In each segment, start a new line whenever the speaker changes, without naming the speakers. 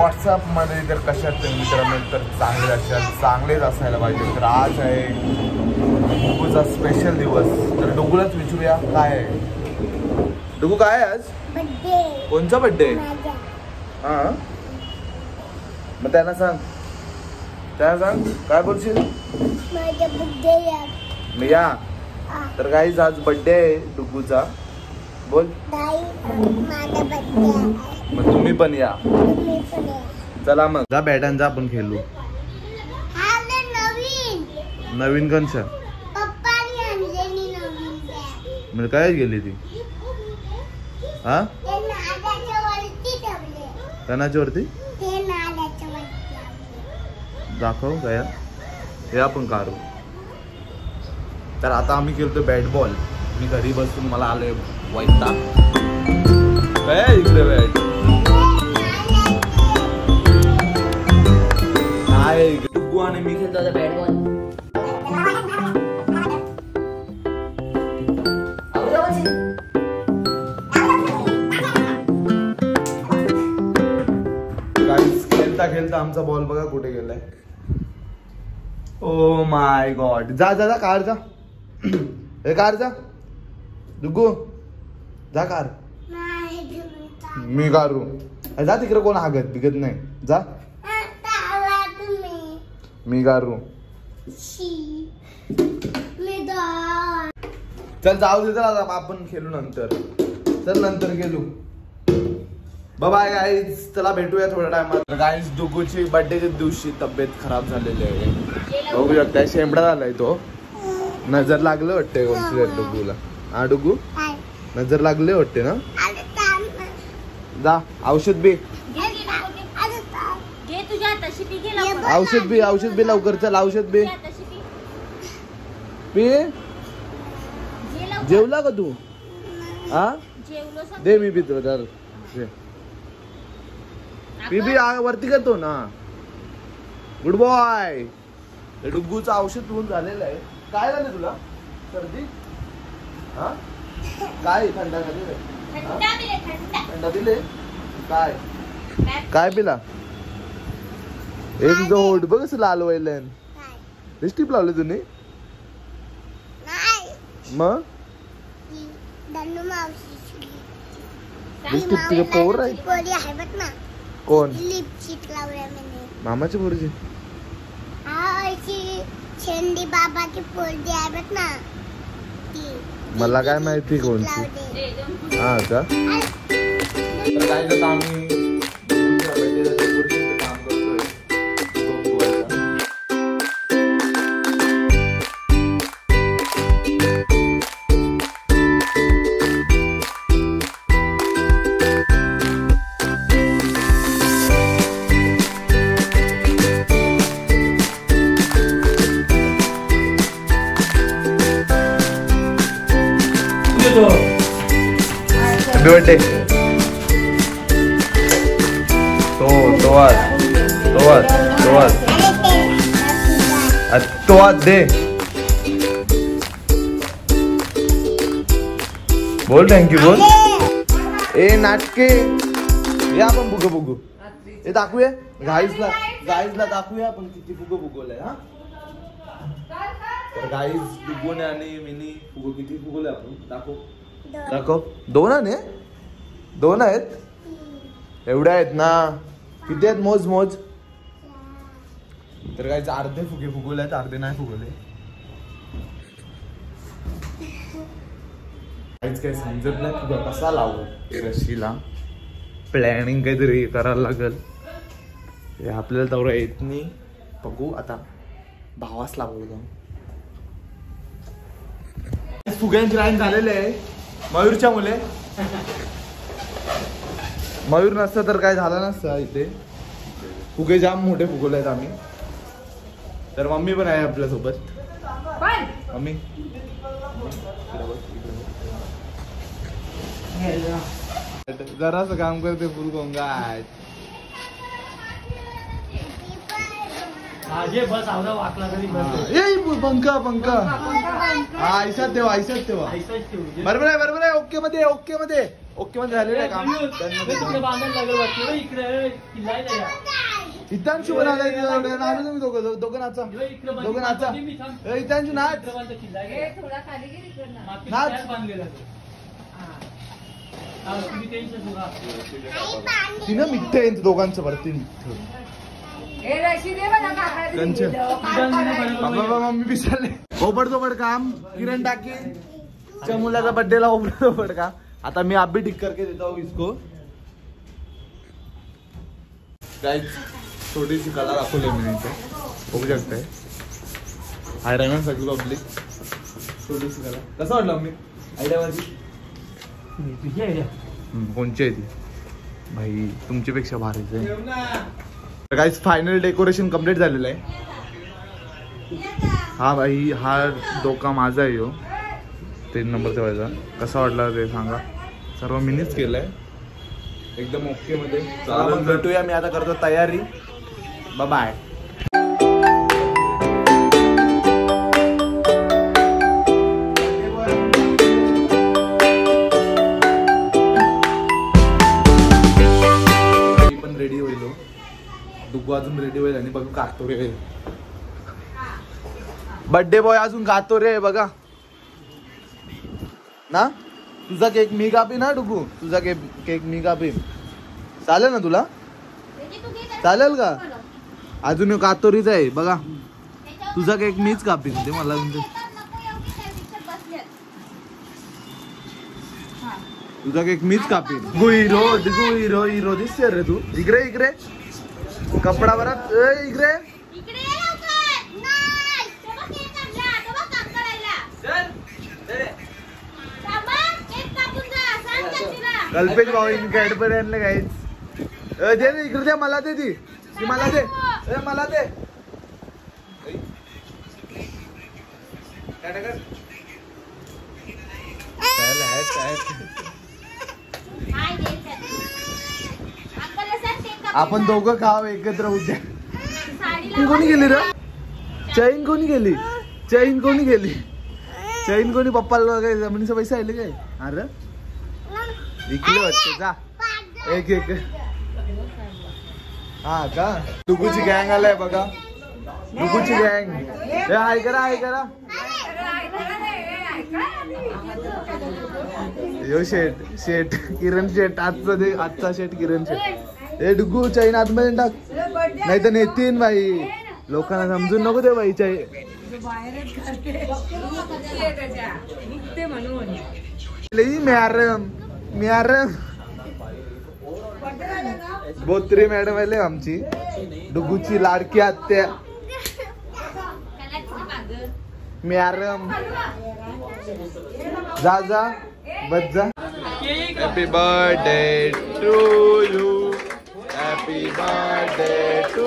व्हॉट्सअपमध्ये तर कशा मित्रांनो तर चांगले असाल, चांगलेच असायला पाहिजे. तर आज आहे डुगूचा स्पेशल दिवस. तर डुगूलाच विचारूया काय आहे. डुगू काय आहे आज? बर्थडे. कोणचा बर्थडे? हां मग त्यांना सांग, काय बोलशील? माझा बर्थडे मी या. तर गाईज आज बर्थडे आहे डुगूचा. बोल. माझा बर्थडे मग तुम्ही पण या. चला मग जा बॅटन जा आपण खेळू. नवीन कंचा म्हणजे काय गेली ती? हा कणाच्या वरती दाखव काय हे आपण काढू. तर आता आम्ही खेळतो बॅट बॉल. मी घरी बसून मला आलोय वैताग. काय इकडे बॅट काय डुगू आणि मी खेळतो आता बॅट बॉल. खेळता खेळता आमचा बॉल बघा कुठे गेलाय. Oh my God. जा जा जा कार जा. हे कार जा डुगू जा कार. मी कारू जा तिकडे कोण हागत बिगत नाही. जा मी कारू. चल जाऊ दे. तर आपण खेळू नंतर. चल नंतर खेळू. Bye guys. चला भेटूया थोड्या टायमात. गाईज डुगूची बर्थडेच्या दिवशी तब्येत खराब झालेली आहे. बघू शकता शेंबडा झालाय तो. नजर लागले वाटते कोणती डुगूला. हा डुगू नजर लागले वाटते ना. जा औषध बी औषध बी लवकर. चल औषध बी पी. जेवला का तू? हा दे मी पितो. तर पी बी वरती करतो ना. Good boy. डुग्गूचं औषध पिऊन झालेलं आहे. काय झालं तुला? सर्दी? हा काय थंडा थंडा दिले काय काय पिला? एक जो होट बघ कसं लाल व्हायला. लिपस्टिक लावले तुम्ही? मग लिपस्टिक तुझे पोर आहे कोण? मामाची पोरची शेंडी बाबाची पोरगी आहे ना. मला काय माहिती कोणती. हा का. तर काय करतो आम्ही काम करतोय. Happy birthday. तो आज दे. बोल थँक्यू बोल. ए नाटके हे आपण बघू हे दाखवूया. गाईजला दाखवूया आपण किती फुगं फुगवलंय. हा तर गाईज डुगूने आणि मिनी फुगो किती फुगवले आपण दाखव. दोन आहेत. एवढ्या आहेत ना. किती आहेत मोज. तर गाईज अर्धे फुगे फुगवले आहेत, अर्धे नाही फुगवले. काहीच काही समजत नाही फुगा कसा लावू रशीला. प्लॅनिंग काहीतरी करायला लागल. हे आपल्याला तेवढं येत नाही. बघू आता भावास लागू. फुग्यांची लाईन झालेली आहे मयूरच्या मुले. मयूर नसता तर काय झालं नसतं. इथे फुगे जाम मोठे फुगवले आहेत आम्ही. तर मम्मी पण आहे आपल्यासोबत. मम्मी जरासं काम करते फुल कोंगा. पंखा पंखा आयशात ठेवा आयशात ठेवा. बरोबर आहे ओके मध्ये ओके मध्ये ओके मध्ये झालेलं आहे काम. इतांशू पण आला तुम्ही दोघं नाचा दोघं नाचा. इतांशू नाच नाच. तिनं मिठ्ठ आहे दोघांचं बरं. तीन मम्मी विसरले. ओबडधोबड काम. किरण टाकी च्या मुलाचा बर्थडेला ओबडधोबड काम. आता मी आप भी ठीक करके देता हूँ इसको. गाइस छोटीशी कला दाखवली मी इथे बघू शकताय. हाय रंगण सगळी पब्लिक. छोटीशी कला कसं वाटलं मी आयडिया माझी. तुझी आयडिया कोणची आहे ती भाई तुमच्यापेक्षा भारीच आहे. गाइस फायनल डेकोरेशन कम्प्लीट झालेलं आहे. हा भाई हा डोका माझा आहे हो. 3 नंबर ठेवायचा. कसा वाटला ते सांगा. सर्व मीनीच केलंय एकदम ओके मध्ये. चला भेटूया. मी आता करतो तयारी. Bye bye. पण रेडी होईल डुगू अजून रेडी होईल आणि बघू कातोरे होईल. बर्थडे बॉय अजून कातोरे बघा ना. तुझा केक मी कापी ना डुगू. तुझा केक मी कापी. चालेल ना तुला. चालेल का. अजून कातोरीच आहे बघा. तुझा केक मीच कापीन. ते मला तुझा केक मीच कापीन. हिरो डिगू हिरो हिरो दिसते रे तू. इकडे इकडे कपडा बरा इकडे. कल्पेश भाऊ इन कॅडबरी आणले काहीच. दे इकडे दे मला. दे ती मला दे. मला दे. आपण दोघं खाव एकत्र उद्या. कोणी गेली रे. चैन कोणी गेली. चैन कोणी गेली. चैन कोणी पप्पाला काय जमिनीचा पैसा आले काय. अरे विकले वाटते जा. एक एक हा का. डुगूची गँग आलाय बघा. डुगूची गँग. हाय करा हाय करा. यो शेट शेट किरण शेट. आजचा शेट किरण शेट. हे डुगू चैन आतमध्ये टाक नाही तर नेतीन भाई. लोकांना समजून नको दे बाई. चैन मॅरम मॅरम बोत्री मॅडम आले आमची. डुगूची लाडकी आत्या मॅरम. जा जा बस जा. Happy birthday to you. Happy birthday to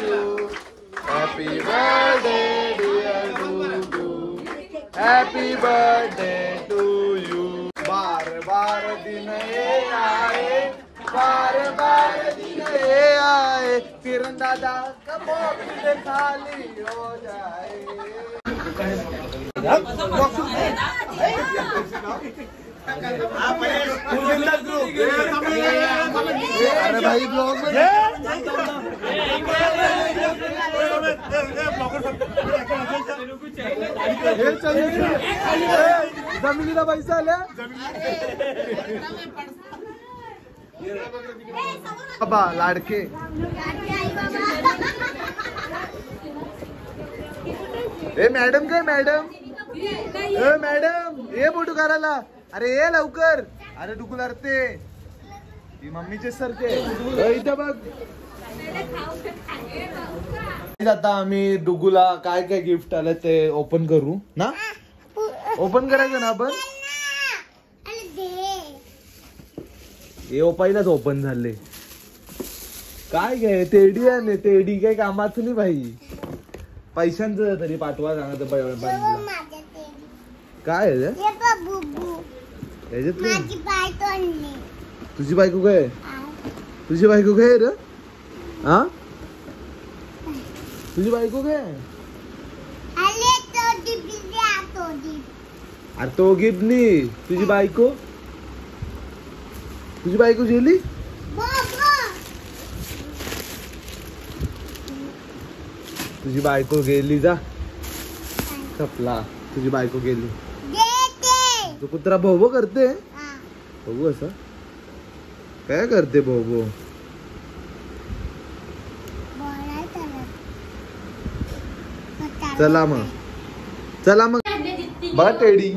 you. Happy birthday dear Dugu. Happy birthday to you. बार बार दिन ये आए. बार बार दिन ये आए. किरण दादा कपोल खाली हो जाए. अरे भाई ब्लॉग जमिनीला पैसा आल्या. बाबा लाडके. ए मॅडम काय मॅडम. ए मॅडम ये फोटो करायला. अरे ये लवकर. अरे डुगू लढते. ती मम्मीचे सारखे इथे बघ. आता आम्ही डुगूला काय काय गिफ्ट आलं ते ओपन करू ना. ओपन करायचं ना आपण. हे पहिलाच ओपन झाले. काय काय टेडी आहे. टेडी काय कामाचं नाही भाई. पैशांचं तरी पाठवा सांगा. काय तुझी बायको काय. तुझी बायको काय रे. हा तुझी बायको काय? अरे तो गिफ्टनी तुझी बायको गेली. तुझी बायको गेली जा कपला. तुझी बायको गेली. तो कुत्रा भोबो करते. बघू असं काय करते भोबो. चला मग बघा टेडी.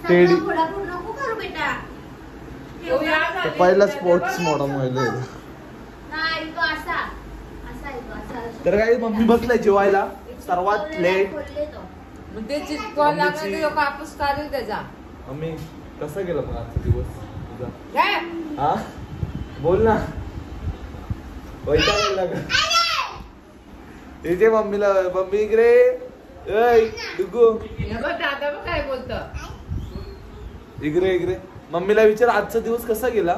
टेडी पहिला स्पोर्ट्स मॉडल मध्ये. तर काही मम्मी बसलाय जेवायला सर्वात लेट.
कापूस काढेल त्याचा.
मम्मी कसा गेला मग आजचा दिवस तुझा? हा बोल ना. वैतागला का? इथे मम्मीला मम्मी इकडे. डुगू
दादा बघ काय बोलत.
इकडे मम्मीला विचार आजचा दिवस कसा गेला.